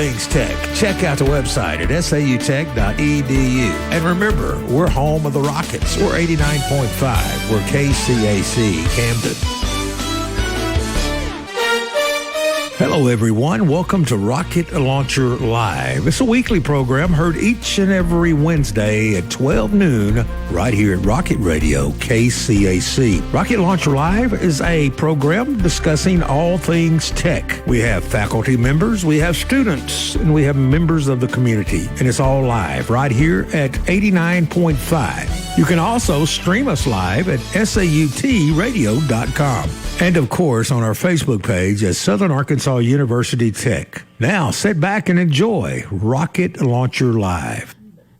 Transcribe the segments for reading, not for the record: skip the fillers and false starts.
things tech, check out the website at sautech.edu. And remember, we're home of the Rockets. We're 89.5. We're KCAC Camden. Hello, everyone. Welcome to Rocket Launcher Live. It's a weekly program heard each and every Wednesday at 12 noon right here at Rocket Radio, KCAC. Rocket Launcher Live is a program discussing all things tech. We have faculty members, we have students, and we have members of the community. And it's all live right here at 89.5. You can also stream us live at sautradio.com. And, of course, on our Facebook page at Southern Arkansas University Tech. Now, sit back and enjoy Rocket Launcher Live.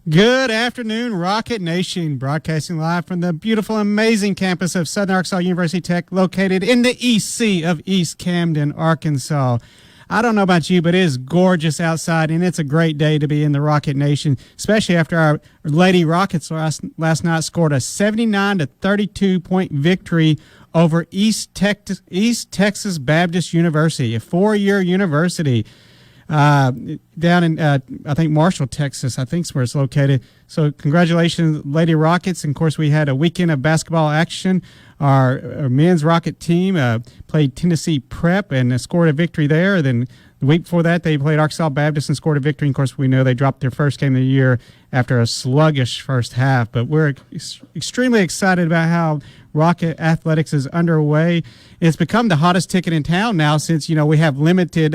Good afternoon, Rocket Nation, broadcasting live from the beautiful, amazing campus of Southern Arkansas University Tech, located in the East Sea of East Camden, Arkansas. I don't know about you, but it is gorgeous outside, and it's a great day to be in the Rocket Nation, especially after our Lady Rockets last night scored a 79-32 point victory over East Texas Baptist University, a four-year university down in, I think, Marshall, Texas, I think is where it's located. So congratulations, Lady Rockets. And, of course, we had a weekend of basketball action. Our men's Rocket team played Tennessee Prep and scored a victory there. Then the week before that, they played Arkansas Baptist and scored a victory. And, of course, we know they dropped their first game of the year after a sluggish first half. But we're extremely excited about how Rocket Athletics is underway. It's become the hottest ticket in town now since, you know, we have limited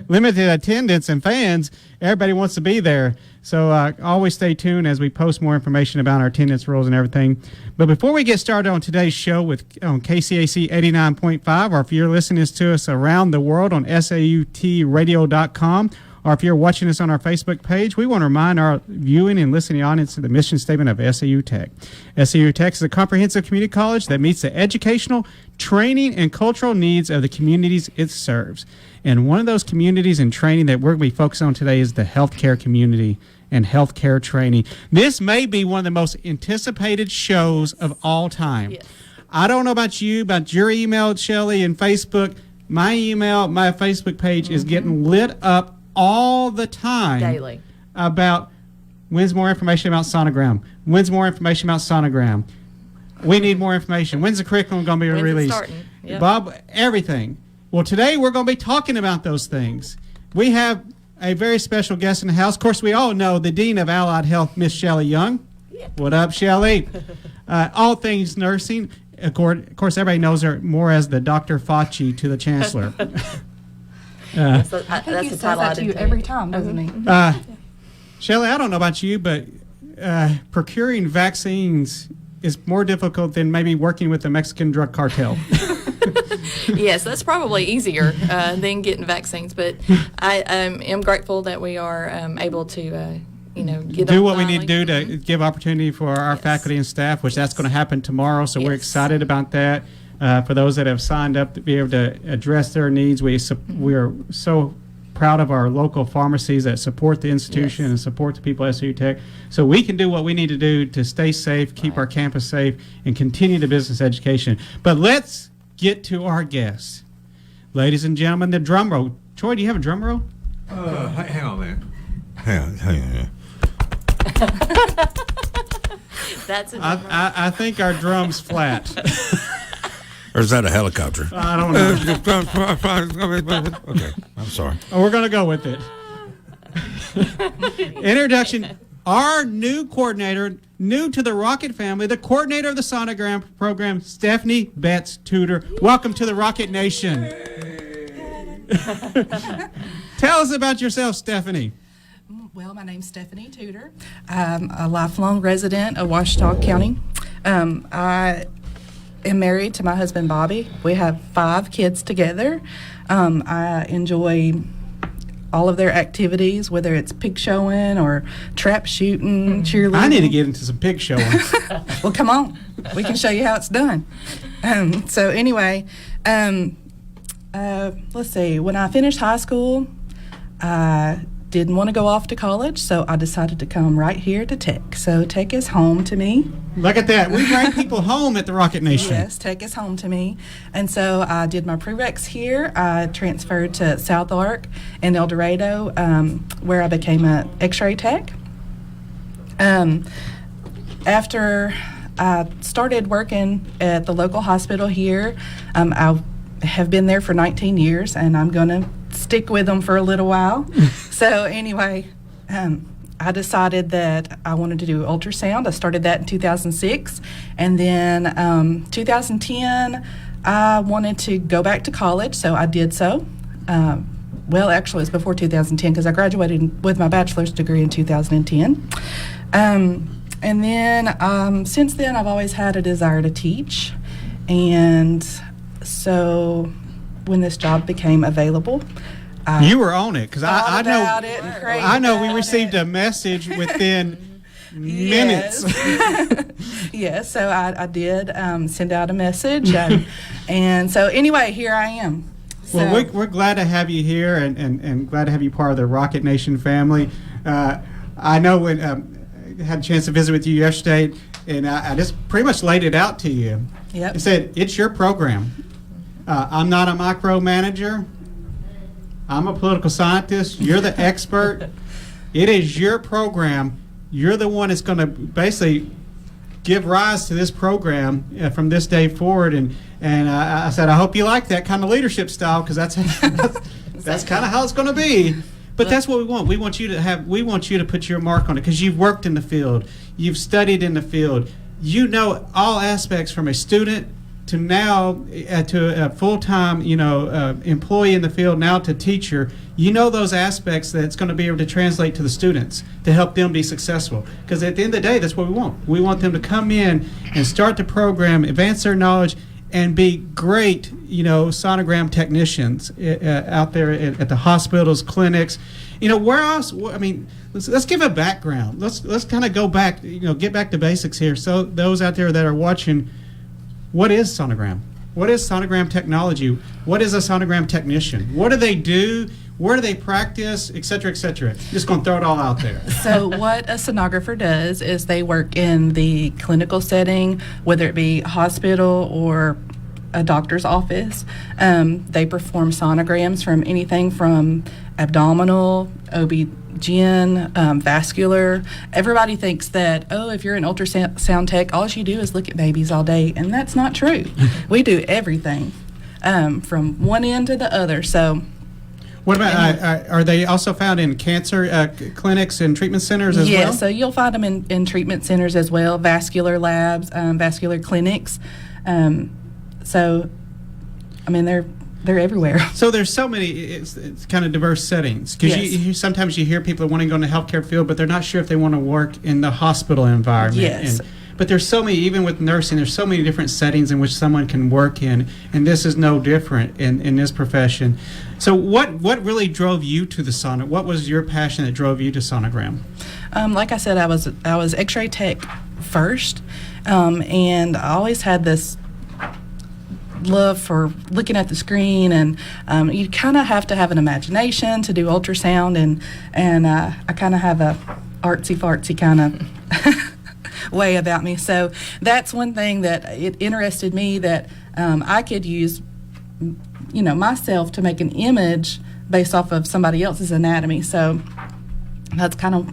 attendance and fans. Everybody wants to be there. So always stay tuned as we post more information about our attendance rules and everything. But before we get started on today's show on KCAC 89.5, or if you're listening to us around the world on sautradio.com, or if you're watching us on our Facebook page, we want to remind our viewing and listening audience of the mission statement of SAU Tech. SAU Tech is a comprehensive community college that meets the educational, training, and cultural needs of the communities it serves. And one of those communities and training that we're going to be focusing on today is the healthcare community and healthcare training. This may be one of the most anticipated shows of all time. Yes. I don't know about you, about your email, Shelley, and Facebook. My email, my Facebook page is getting lit up all the time. Daily. About when's more information about Sonogram? When's more information about Sonogram? We need more information. When's the curriculum going to be released? Yep. Bob, everything. Well, today we're going to be talking about those things. We have a very special guest in the house. Of course, we all know the Dean of Allied Health, Miss Shelley Young. Yep. What up, Shelley? All things nursing. Of course, everybody knows her more as the Dr. Fauci to the Chancellor. That's he the says title that to you every time, doesn't he? Shelley, I don't know about you, but procuring vaccines is more difficult than maybe working with the Mexican drug cartel. Yes, that's probably easier than getting vaccines. But I am grateful that we are able to, get do what we need to do to give opportunity for our faculty and staff, which that's going to happen tomorrow. So we're excited about that. For those that have signed up to be able to address their needs, we are so proud of our local pharmacies that support the institution and support the people at SAU Tech. So we can do what we need to do to stay safe, keep our campus safe, and continue the business education. But let's get to our guests. Ladies and gentlemen, the drum roll. Troy, do you have a drum roll? Hang on, man. Hang on. That's a I think our drum's flat. Or is that a helicopter? I don't know. Okay, I'm sorry. Oh, we're going to go with it. Introduction. Our new coordinator, new to the Rocket family, the coordinator of the Sonogram program, Stephanie Betts Tudor. Welcome to the Rocket Nation. Tell us about yourself, Stephanie. Well, my name's Stephanie Tudor. I'm a lifelong resident of Ouachita County. I am married to my husband, Bobby. We have 5 kids together. I enjoy all of their activities, whether it's pig showing or trap shooting, cheerleading. I need to get into some pig showing. Well, come on. We can show you how it's done. So anyway, let's see. When I finished high school, I didn't want to go off to college, so I decided to come right here to Tech. So Tech is home to me. Look at that. We bring people home at the Rocket Nation. Yes, Tech is home to me. And so I did my prereqs here. I transferred to South Ark in El Dorado, where I became an X-ray tech. After I started working at the local hospital here, I have been there for 19 years, and I'm going to stick with them for a little while. So anyway, I decided that I wanted to do ultrasound. I started that in 2006, and then 2010 I wanted to go back to college, so I did so. Well, actually, it was before 2010 because I graduated with my bachelor's degree in 2010. And then since then, I've always had a desire to teach, and so when this job became available, You were on it because I know. about it and prayed I know we about received it. a message within minutes. Yes, so I did send out a message, and so anyway, here I am. Well, So- we're glad to have you here and glad to have you part of the Rocket Nation family. I know when I had a chance to visit with you yesterday, and I just pretty much laid it out to you. Yep. I said, it's your program. I'm not a micromanager. I'm a political scientist. You're the expert. It is your program. You're the one that's going to basically give rise to this program from this day forward. And I said, I hope you like that kind of leadership style because that's kind of how it's going to be. But that's what we want. We want you to put your mark on it because you've worked in the field. You've studied in the field. You know all aspects from a student to now to a full-time, employee in the field, now to teacher. You know those aspects that's going to be able to translate to the students to help them be successful. Because at the end of the day, that's what we want. We want them to come in and start the program, advance their knowledge, and be great, sonogram technicians out there at the hospitals, clinics. Where else? I mean, let's give a background. Let's kind of go back, get back to basics here. So those out there that are watching, what is sonogram? What is sonogram technology? What is a sonogram technician? What do they do? Where do they practice, et cetera, et cetera? Just going to throw it all out there. So what a sonographer does is they work in the clinical setting, whether it be hospital or a doctor's office. They perform sonograms from anything from abdominal, OB-GYN, vascular. Everybody thinks that, if you're an ultrasound tech, all you do is look at babies all day, and that's not true. We do everything from one end to the other. So. What about, are they also found in cancer clinics and treatment centers as well? Yeah, so you'll find them in treatment centers as well, vascular labs, vascular clinics. So, I mean, they're everywhere. So there's so many, it's kind of diverse settings. Because Yes. sometimes you hear people wanting to go in the healthcare field, but they're not sure if they want to work in the hospital environment. Yes. But there's so many, even with nursing, there's so many different settings in which someone can work in, and this is no different in this profession. So what really drove you to the sonogram? What was your passion that drove you to sonogram? Like I said, I was X-ray tech first, and I always had this love for looking at the screen, and you kind of have to have an imagination to do ultrasound, and I kind of have a artsy-fartsy kind of way about me. So that's one thing that it interested me, that I could use, myself to make an image based off of somebody else's anatomy. So that's kind of.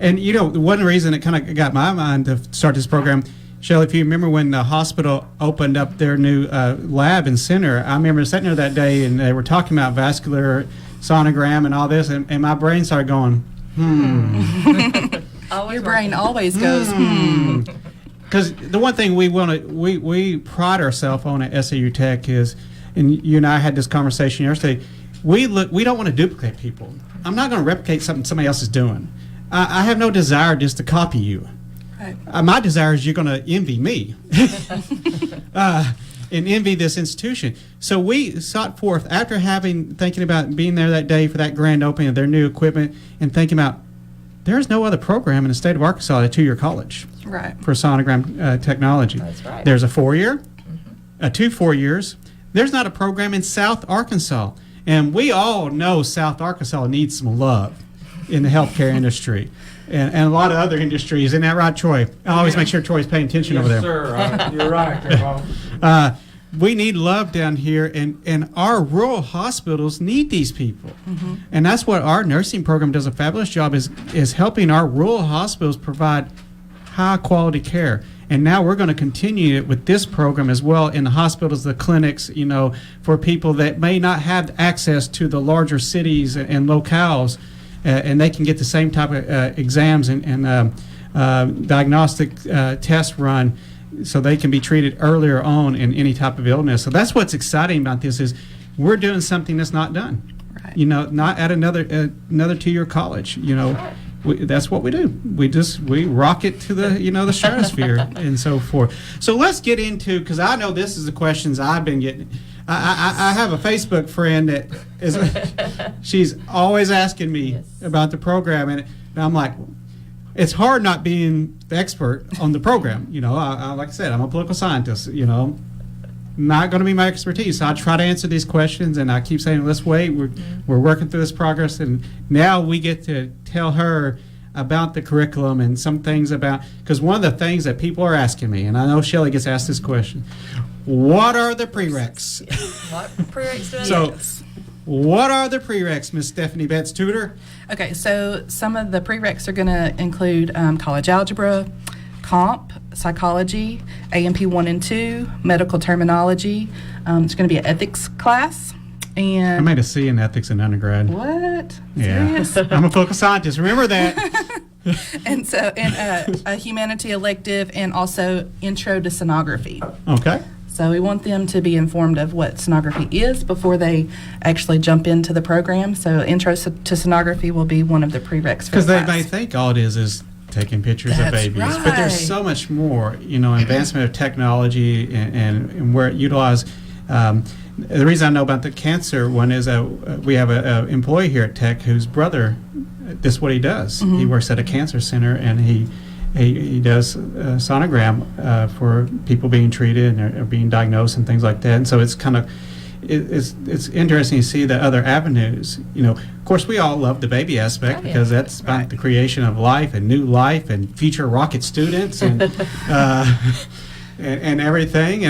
And one reason it kind of got my mind to start this program, Shelley, if you remember when the hospital opened up their new lab and center, I remember sitting there that day and they were talking about vascular sonogram and all this, and my brain started going, Your brain always goes, Because the one thing we pride ourselves on at SAU Tech is, and you and I had this conversation yesterday, we don't want to duplicate people. I'm not going to replicate something somebody else is doing. I have no desire just to copy you. Right. My desire is you're going to envy me and envy this institution. So we sought forth, after thinking about being there that day for that grand opening of their new equipment, and thinking about, there's no other program in the state of Arkansas at a 2-year college right. for sonogram technology. That's right. There's a 4-year, a 2 4 years. There's not a program in South Arkansas. And we all know South Arkansas needs some love. in the healthcare industry and a lot of other industries. Isn't that right, Troy? I always make sure Troy's paying attention over there. Sir. You're right. We need love down here, and our rural hospitals need these people. And that's what our nursing program does a fabulous job is helping our rural hospitals provide high quality care. And now we're going to continue it with this program as well in the hospitals, the clinics, for people that may not have access to the larger cities and locales, and they can get the same type of exams and diagnostic tests run, so they can be treated earlier on in any type of illness. So that's what's exciting about this is we're doing something that's not done. Right. Not at another 2-year college. That's what we do. We rocket to the the stratosphere and so forth. So let's get into, because I know this is the questions I've been getting. I have a Facebook friend that is she's always asking me about the program, and I'm like, it's hard not being the expert on the program. Like I said, I'm a political scientist. Not going to be my expertise. So I try to answer these questions, and I keep saying, let's wait. We're working through this progress, and now we get to tell her about the curriculum and some things because one of the things that people are asking me, and I know Shelley gets asked this question, what are the prereqs? What prereqs do I So, what are the prereqs, Miss Stephanie Betts Tudor? Okay, so some of the prereqs are going to include college algebra, comp, psychology, A&P 1 and 2, medical terminology. It's going to be an ethics class. And I made a C in ethics in undergrad. What? Yeah. Serious? I'm a political scientist. Remember that. And a humanity elective, and also intro to sonography. Okay. So we want them to be informed of what sonography is before they actually jump into the program. So intro to sonography will be one of the prereqs for Because the they may think all it is taking pictures of That's babies. But there's right. so much more, advancement of technology and where it utilized. The reason I know about the cancer one is we have an employee here at Tech whose brother, this is what he does. He works at a cancer center, and he does sonogram for people being treated and or being diagnosed and things like that. And so it's kind of it's interesting to see the other avenues. Of course, we all love the baby aspect because that's about the creation of life and new life and future rocket students and and everything.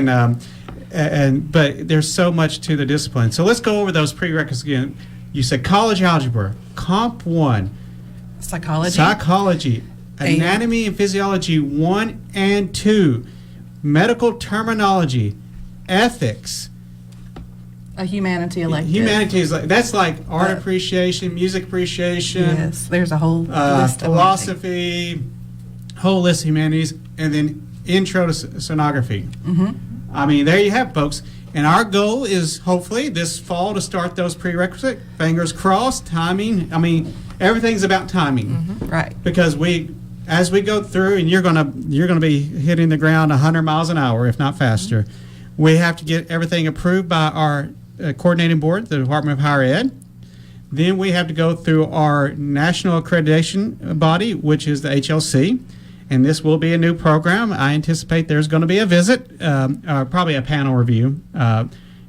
But there's so much to the discipline. So let's go over those prerequisites again. You said college algebra, Comp 1, psychology, anatomy and physiology 1 and 2, medical terminology, ethics. A humanity elective. Humanities, that's like art appreciation, music appreciation. Yes, there's a whole list of philosophy, whole list of humanities, and then intro to sonography. I mean, there you have it, folks. And our goal is hopefully this fall to start those prerequisites. Fingers crossed, timing. I mean, everything's about timing. Right. Because as we go through, and you're gonna be hitting the ground 100 miles an hour, if not faster. We have to get everything approved by our coordinating board, the Department of Higher Ed. Then we have to go through our national accreditation body, which is the HLC. And this will be a new program. I anticipate there's going to be a visit, probably a panel review,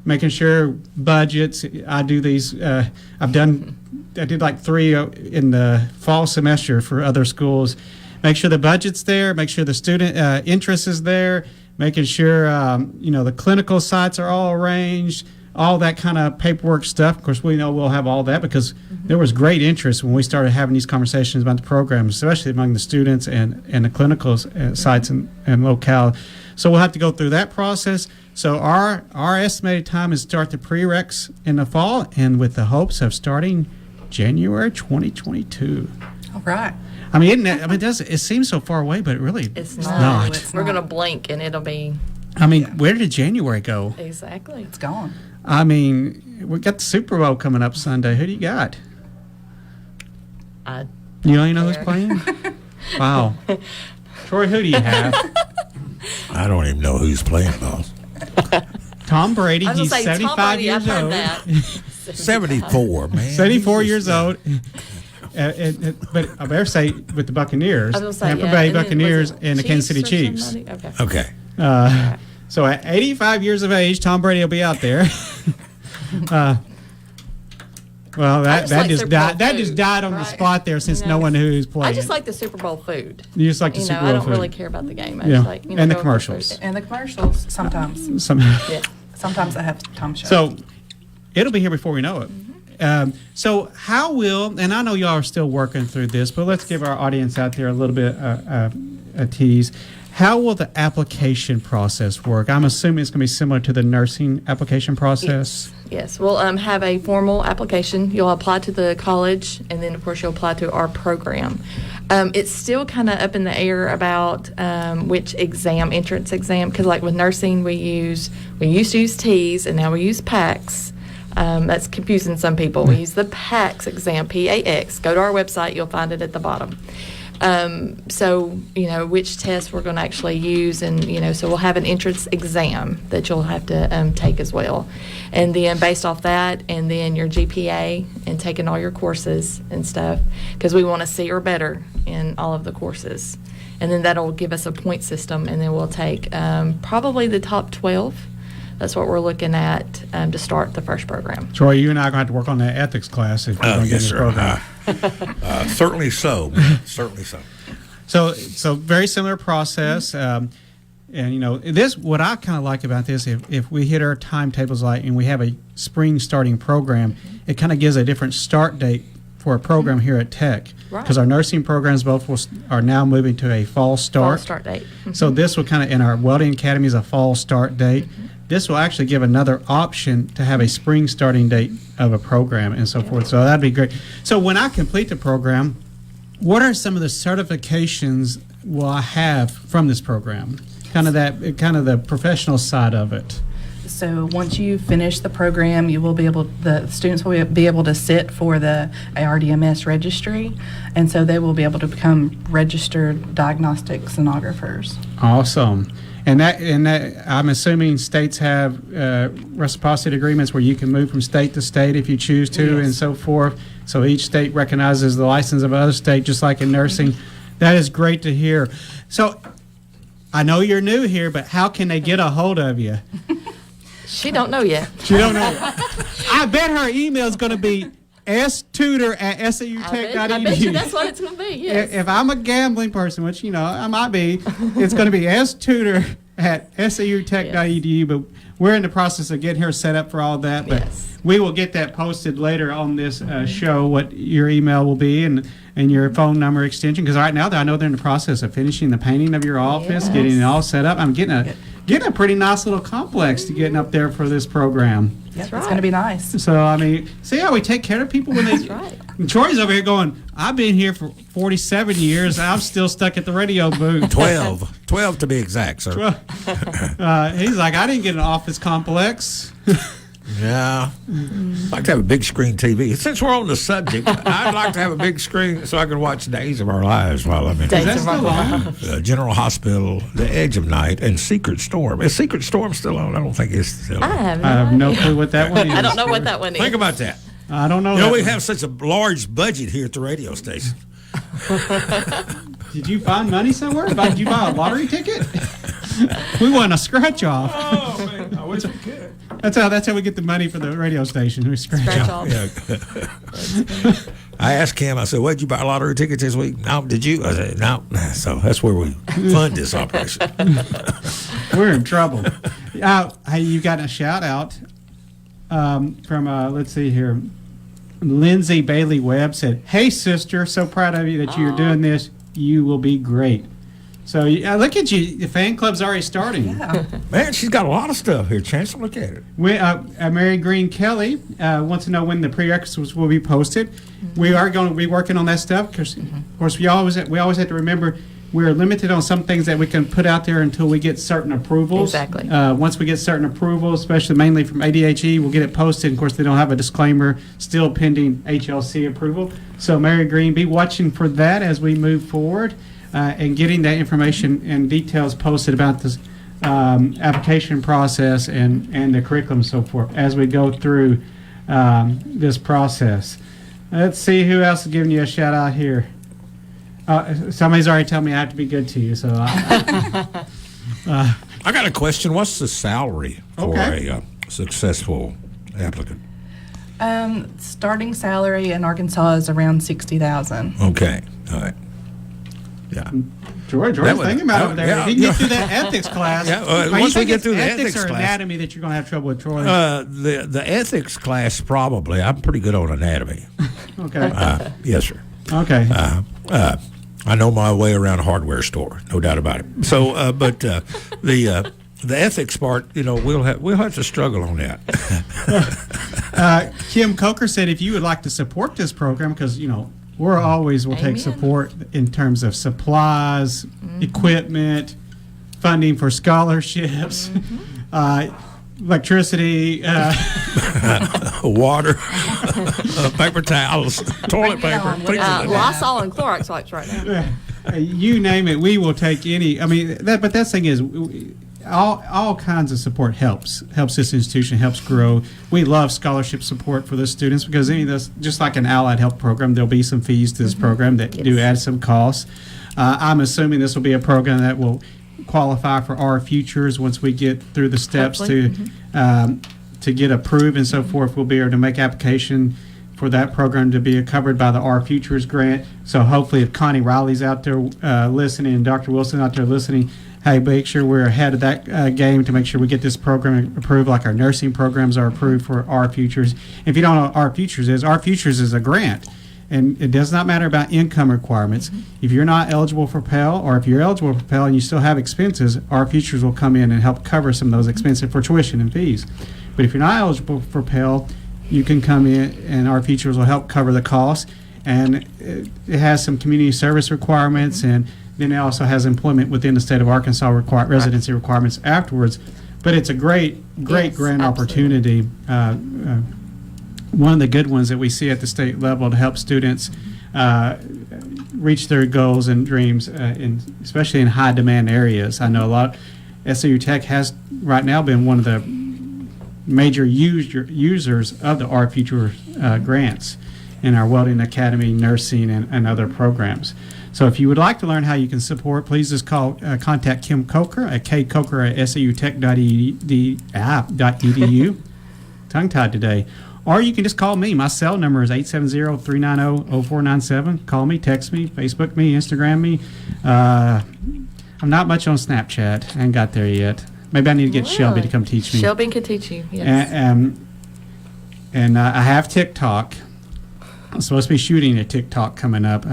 making sure budgets. I do these. I did like 3 in the fall semester for other schools. Make sure the budget's there. Make sure the student interest is there. Making sure the clinical sites are all arranged. All that kind of paperwork stuff. Of course, we know we'll have all that because there was great interest when we started having these conversations about the program, especially among the students and the clinical sites and locale. So we'll have to go through that process. So our estimated time is start the prereqs in the fall, and with the hopes of starting January 2022. All right. I mean, isn't it? I mean, it seems so far away, but it really It's it's not. not. We're going to blink and it'll be I mean, where did January go? exactly. It's gone. I mean, we got the Super Bowl coming up Sunday. Who do you got? I You don't even know who's care. playing? Wow. Troy, who do you have? I don't even know who's playing, boss. Tom Brady. I was He's going to say, 75 Tom Brady, years I've heard old. that. 74, man. 74 years old. But I better say with the Buccaneers, I was gonna say, Tampa yeah, Bay and then Buccaneers was it and the Kansas City Chiefs or Chiefs. somebody? Okay. Okay. So at 85 years of age, Tom Brady will be out there. Well, that like just Super died. Bowl That just food, died on the right? spot there since no one knew who's playing. I just like the Super Bowl food. You just like the You Super know, Bowl I don't food. really care about the game. I Yeah. just like, And the go for commercials. food. And the commercials sometimes. Yeah. Sometimes I have time shows. So it'll be here before we know it. So how will, and I know y'all are still working through this, but let's give our audience out there a little bit a tease. How will the application process work? I'm assuming it's going to be similar to the nursing application process. Yes, we'll have a formal application. You'll apply to the college, and then, of course, you'll apply to our program. It's still kind of up in the air about which entrance exam, because like with nursing, we used to use T's, and now we use PACS. That's confusing some people. We use the PACS exam, P-A-X. Go to our website, you'll find it at the bottom. So, which test we're going to actually use, and, so we'll have an entrance exam that you'll have to take as well. And then based off that, and then your GPA, and taking all your courses and stuff, because we want to see or better in all of the courses. And then that'll give us a point system, and then we'll take probably the top 12. That's what we're looking at to start the first program. Troy, you and I are going to have to work on that ethics class if we're going to get Yes, this sir. program. Certainly so. Certainly so. So very similar process. And, this, what I kind of like about this, if we hit our timetables and we have a spring starting program, it kind of gives a different start date for a program here at Tech. Because our nursing programs are now moving to a fall start. Fall start date. Mm-hmm. So this will kind of, in our welding academy is a fall start date. Mm-hmm. This will actually give another option to have a spring starting date of a program and so forth. So that'd be great. So when I complete the program, what are some of the certifications will I have from this program? Kind of the professional side of it. So once you finish the program, the students will be able to sit for the ARDMS registry, and so they will be able to become registered diagnostic sonographers. Awesome. And that I'm assuming states have reciprocity agreements where you can move from state to state if you choose to, Yes. and so forth. So each state recognizes the license of another state, just like in nursing. That is great to hear. So I know you're new here, but how can they get a hold of you? She don't know yet. She don't know. I bet her email is going to be stutor@sautech.edu. I bet you that's what it's going to be, yes. If I'm a gambling person, which I might be, it's going to be stutor@sautech.edu. But we're in the process of getting her set up for all that. But Yes. we will get that posted later on this show, what your email will be and your phone number extension. Because right now I know they're in the process of finishing the painting of your office, getting it all set up. I'm getting a pretty nice little complex to getting up there for this program. Yep, right. It's going to be nice. So, see how we take care of people when they... That's right. And Troy's over here going, I've been here for 47 years. I'm still stuck at the radio booth. 12 to be exact, sir. He's like, I didn't get an office complex. Yeah. I'd like to have a big screen TV. Since we're on the subject, I'd like to have a big screen so I can watch Days of Our Lives while I'm in Days That's of Our still on. General Hospital, The Edge of Night, and Secret Storm. Is Secret Storm still on? I don't think it's still on. I have I have no idea. clue what that one is. I don't know what that one is. Think about that. I don't know. You know, that we one. have such a large budget here at the radio station. Did you find money somewhere? Did you buy a lottery ticket? We want a scratch off. Oh, man. I wish we could. That's how we get the money for the radio station. We scratch Scratch off. off. I asked Kim, I said, "What, did you buy lottery tickets this week?" "No." "Did you?" I said, "No." So that's where we fund this operation. We're in trouble. Hey, you got a shout out from, let's see here. Lindsay Bailey Webb said, "Hey, sister, so proud of you that you're doing this. You will be great." So look at you. The fan club's already starting. Yeah. Man, she's got a lot of stuff here, Chancellor. Look at it. Mary Green Kelly wants to know when the prerequisites will be posted. We are going to be working on that stuff because, of course, we always have to remember we're limited on some things that we can put out there until we get certain approvals. Exactly. Once we get certain approvals, especially mainly from ADHE, we'll get it posted. Of course, they don't have a disclaimer, still pending HLC approval. So, Mary Green, be watching for that as we move forward and getting that information and details posted about this application process and the curriculum and so forth as we go through this process. Let's see who else is giving you a shout out here. Somebody's already told me I have to be good to you, so I got a question. What's the salary for a successful applicant? Starting salary in Arkansas is around 60,000. Okay. All right. Yeah. George That was would- thinking about that it would- there. yeah, He can get yeah. through that ethics class. Yeah, Are you once we thinking get through the ethics ethics or class. anatomy that you're going to have trouble with, Troy? The ethics class, probably. I'm pretty good on anatomy. Okay. Yes, sir. Okay. I know my way around a hardware store, no doubt about it. So, but the ethics part, we'll have to struggle on that. Kim Coker said if you would like to support this program, because, we're always will take Amen. support in terms of supplies, equipment, funding for scholarships, electricity, Water, paper towels, toilet Bring it paper. on. things like that. Lysol and Clorox wipes right now. you name it, we will take any. I mean, but that thing is, all kinds of support helps this institution, helps grow. We love scholarship support for the students because any of this, just like an allied health program, there'll be some fees to this program that do add some costs. I'm assuming this will be a program that will qualify for our futures once we get through the steps to get approved and so forth. We'll be able to make application for that program to be covered by the Our Futures grant. So hopefully if Connie Riley's out there listening and Dr. Wilson out there listening, hey, make sure we're ahead of that game to make sure we get this program approved like our nursing programs are approved for Our Futures. If you don't know what Our Futures is a grant. And it does not matter about income requirements. If you're not eligible for Pell, or if you're eligible for Pell and you still have expenses, Our Futures will come in and help cover some of those expenses for tuition and fees. But if you're not eligible for Pell, you can come in and Our Futures will help cover the costs. And it has some community service requirements, and then it also has employment within the state of Arkansas residency requirements afterwards. But it's a great Yes, grant absolutely. opportunity. One of the good ones that we see at the state level to help students reach their goals and dreams, especially in high demand areas. I know a lot. SAU Tech has right now been one of the major users of the Our Future grants in our Welding Academy, nursing, and other programs. So if you would like to learn how you can support, please just contact Kim Coker at kcoker@sautech.edu. Tongue-tied today. Or you can just call me. My cell number is 870-390-0497. Call me, text me, Facebook me, Instagram me. I'm not much on Snapchat. I ain't got there yet. Maybe I need to get Shelby to come teach me. Shelby could teach you. Yes. And I have TikTok. I'm supposed to be shooting a TikTok coming up.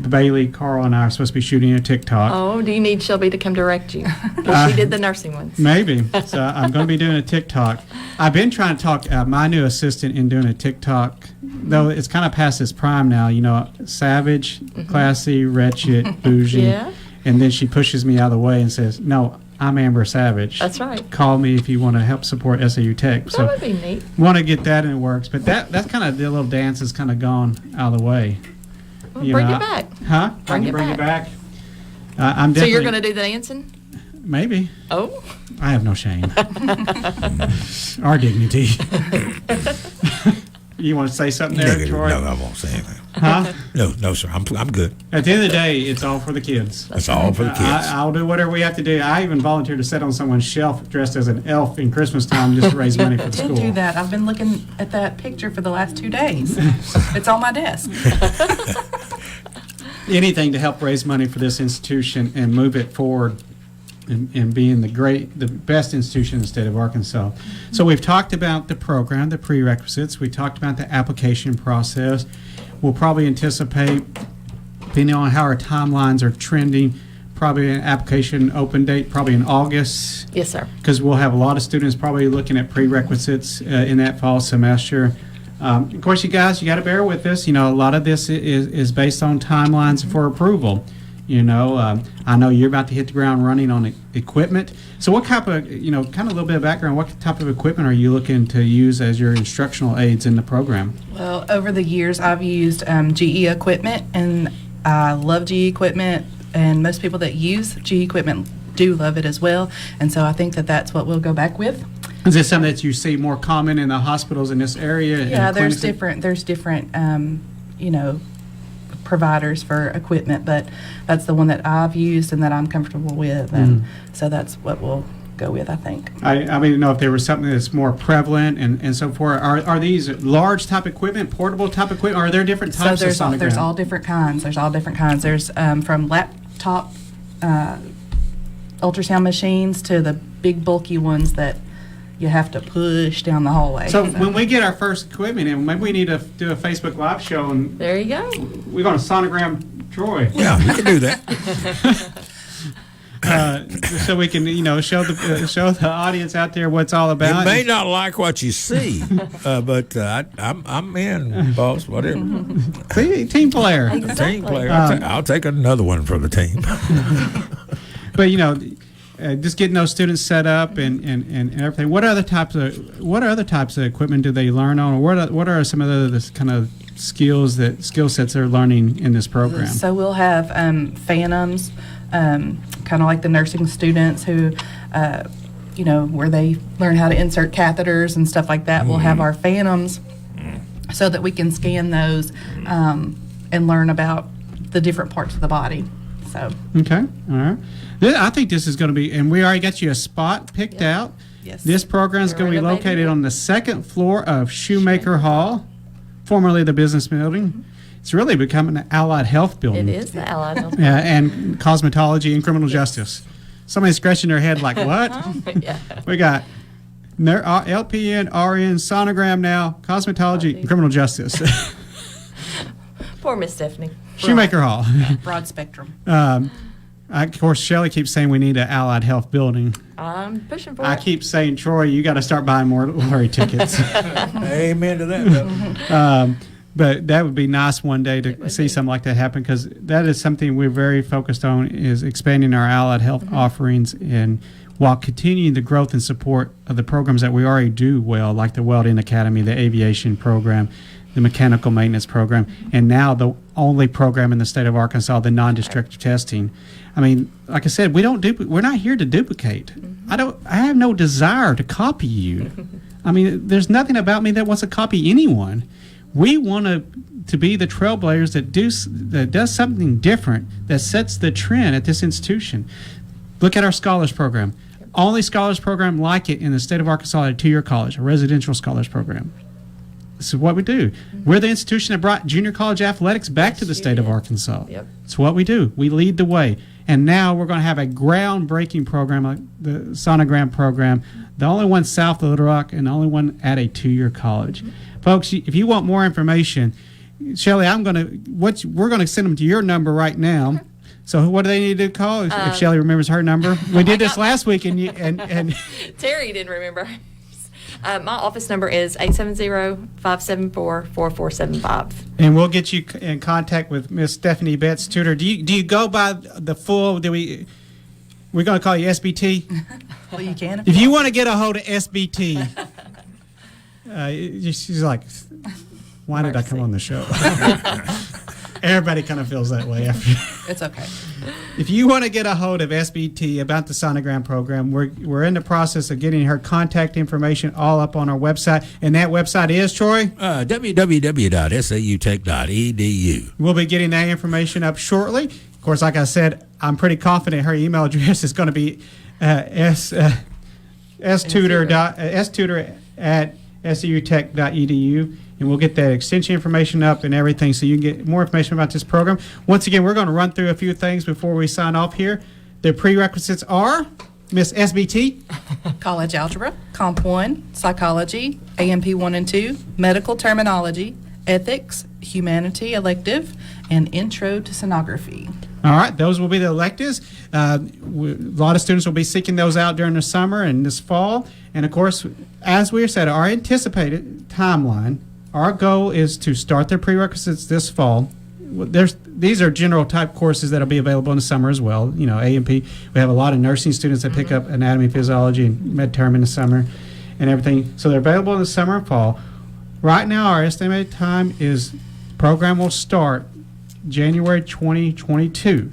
Bailey, Carl, and I are supposed to be shooting a TikTok. Oh, do you need Shelby to come direct you? Well, she did the nursing ones. Maybe. So I'm going to be doing a TikTok. I've been trying to talk my new assistant in doing a TikTok, though it's kind of past its prime now. Savage, classy, wretched, bougie. Yeah. And then she pushes me out of the way and says, "No, I'm Amber Savage. That's right. Call me if you want to help support SAU Tech." That would be neat. Want to get that in the works, but that's kind of the little dance has kind of gone out of the way. Well, bring it back. Huh? Bring I it can bring it back. back. I'm So definitely. you're going to do the dancing? Maybe. Oh. I have no shame. Our dignity. You want to say something there, Negative. Troy? No, I won't say anything. Huh? No, sir. I'm good. At the end of the day, it's all for the kids. That's all for the kids. I'll do whatever we have to do. I even volunteered to sit on someone's shelf dressed as an elf in Christmas time just to raise money for the Did school. do that. I've been looking at that picture for the last 2 days. It's on my desk. Anything to help raise money for this institution and move it forward and being the best institution in the state of Arkansas. So we've talked about the program, the prerequisites. We talked about the application process. We'll probably anticipate, depending on how our timelines are trending, probably an application open date probably in August, Yes, sir. because we'll have a lot of students probably looking at prerequisites in that fall semester. Of course, you guys, you got to bear with us. A lot of this is based on timelines for approval. I know you're about to hit the ground running on equipment. So what type of, kind of a little bit of background, what type of equipment are you looking to use as your instructional aids in the program? Well, over the years, I've used GE equipment, and I love GE equipment, and most people that use GE equipment do love it as well. And so I think that that's what we'll go back with. Is this something that you see more common in the hospitals in this area? and Yeah, there's clinics? different, providers for equipment, but that's the one that I've used and that I'm comfortable with, and so that's what we'll go with, I think. I didn't know if there was something that's more prevalent and so forth. Are these large type equipment, portable type equipment? Are there different types of sonogram? There's all different kinds. There's from laptop ultrasound machines to the big bulky ones that you have to push down the hallway. So when we get our first equipment in, maybe we need to do a Facebook Live show, and There you go. we're going to sonogram Troy. Yeah, we can do that. So we can, show the audience out there what's all You about. may not like what you see, but I'm in, boss. Whatever. See, team player. Exactly. Team player. I'll take another one for the team. But just getting those students set up and everything. What other types of equipment do they learn on, or what are some of the kind of skill sets they're learning in this program? So we'll have phantoms, kind of like the nursing students who, where they learn how to insert catheters and stuff like that. We'll have our phantoms so that we can scan those and learn about the different parts of the body. So Okay, all right. I think this is going to be, and we already got you a spot picked out. yes. This program is We're going to be renovating located it. on the second floor of Shoemaker Hall, formerly the business building. It's really becoming an allied health building. It is the Allied Health. And cosmetology and criminal justice. Somebody's scratching their head like, what? Yeah. We got LPN, RN, sonogram now, cosmetology, and criminal justice. Poor Miss Stephanie. Shoemaker Hall. Broad spectrum. Of course, Shelley keeps saying we need an allied health building. I'm pushing for I it. keep saying, Troy, you got to start buying more lottery tickets. Amen to that. Though. But that would be nice one day to see something like that happen, because that is something we're very focused on, is expanding our allied health offerings, and while continuing the growth and support of the programs that we already do well, like the Welding Academy, the aviation program, the mechanical maintenance program, and now the only program in the state of Arkansas, the non-destructive testing. I mean, like I said, we're not here to duplicate. I have no desire to copy you. I mean, there's nothing about me that wants to copy anyone. We want to be the trailblazers that does something different, that sets the trend at this institution. Look at our scholars program. Only scholars program like it in the state of Arkansas at a 2-year college, a residential scholars program. This is what we do. We're the institution that brought junior college athletics back to the state of Arkansas. Yep. It's what we do. We lead the way. And now we're going to have a groundbreaking program like the Sonogram program, the only one south of Little Rock and the only one at a 2-year college. Folks, if you want more information, Shelley, we're going to send them to your number right now. So what do they need to call if Shelley remembers her number? We did this last week, and Terry didn't remember. My office number is 870-574-4475. and we'll get you in contact with Miss Stephanie Betts, tutor. Do you go by the full? We're going to call you SBT. Well, you can. If you want to get a hold of SBT, she's like, why did I come on the show? Everybody kind of feels that way after. It's okay. If you want to get a hold of SBT about the Sonogram program, we're in the process of getting her contact information all up on our website. And that website is, Troy? www.sautech.edu. We'll be getting that information up shortly. Of course, like I said, I'm pretty confident her email address is going to be stutor@sautech.edu. And we'll get that extension information up and everything, so you can get more information about this program. Once again, we're going to run through a few things before we sign off here. The prerequisites are, Miss SBT, College algebra, Comp 1, psychology, AMP 1 and 2, medical terminology, ethics, humanity elective, and intro to sonography. all right, those will be the electives. A lot of students will be seeking those out during the summer and this fall. And of course, as we said, our anticipated timeline, our goal is to start their prerequisites this fall. These are general type courses that will be available in the summer as well. You know, AMP, we have a lot of nursing students that pick up anatomy, physiology, and midterm in the summer and everything. So they're available in the summer and fall. Right now, our estimated time is program will start January 2022.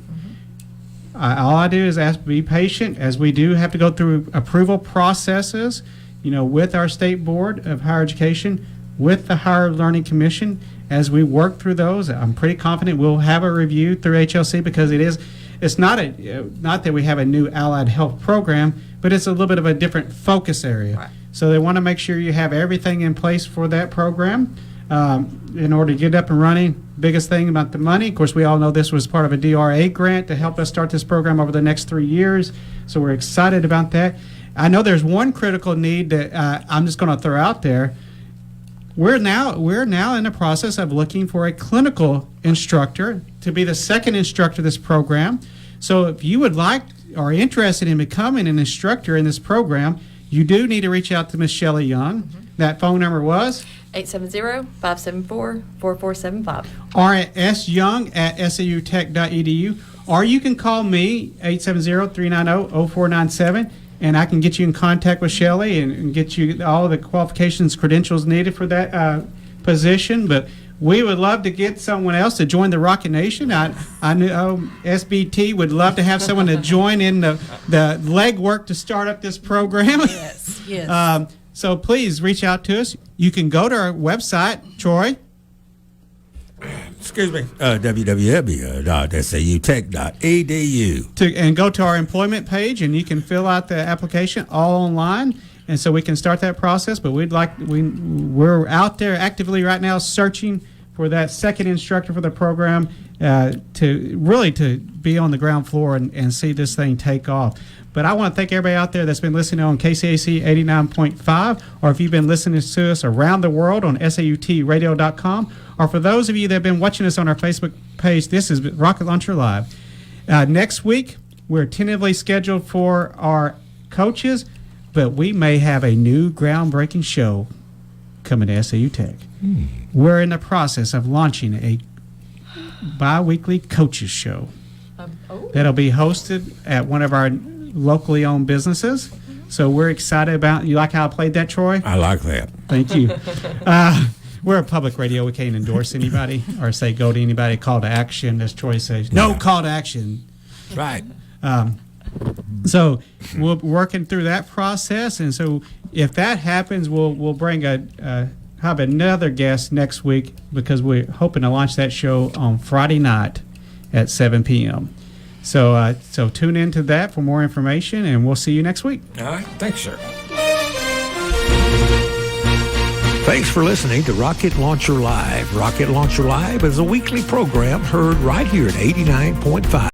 All I do is be patient, as we do have to go through approval processes, with our State Board of Higher Education, with the Higher Learning Commission. As we work through those, I'm pretty confident we'll have a review through HLC, because it is it's not that we have a new allied health program, but it's a little bit of a different focus area. Right. So they want to make sure you have everything in place for that program in order to get up and running. Biggest thing about the money, of course, we all know this was part of a DRA grant to help us start this program over the next 3 years. So we're excited about that. I know there's one critical need that I'm just going to throw out there. We're now in the process of looking for a clinical instructor to be the second instructor of this program. So if you would like or are interested in becoming an instructor in this program, you do need to reach out to Ms. Shelley Young. That phone number was 870-574-4475. or at syoung@sautech.edu, or you can call me 870-390-0497, and I can get you in contact with Shelley and get you all the qualifications, credentials needed for that position. But we would love to get someone else to join the Rocket Nation. I know SBT would love to have someone to join in the legwork to start up this program. Yes. So please reach out to us. You can go to our website, Troy. Excuse me. www.sautech.edu. And go to our employment page, and you can fill out the application all online, and so we can start that process. But we're out there actively right now searching for that second instructor for the program to be on the ground floor and see this thing take off. But I want to thank everybody out there that's been listening on KCAC 89.5, or if you've been listening to us around the world on SAUTradio.com, or for those of you that have been watching us on our Facebook page. This is Rocket Launcher Live. Next week, we're tentatively scheduled for our coaches, but we may have a new groundbreaking show coming to SAU Tech. We're in the process of launching a bi-weekly coaches show that'll be hosted at one of our locally owned businesses. So we're excited about. You like how I played that, Troy? I like that. Thank you. We're a public radio. We can't endorse anybody or say go to anybody. Call to action, as Troy says. No Yeah. call to action. Right. So we're working through that process, and so if that happens, we'll bring have another guest next week, because we're hoping to launch that show on Friday night at 7 p.m. So tune into that for more information, and we'll see you next week. All right. Thanks, sir. Thanks for listening to Rocket Launcher Live. Rocket Launcher Live is a weekly program heard right here at 89.5.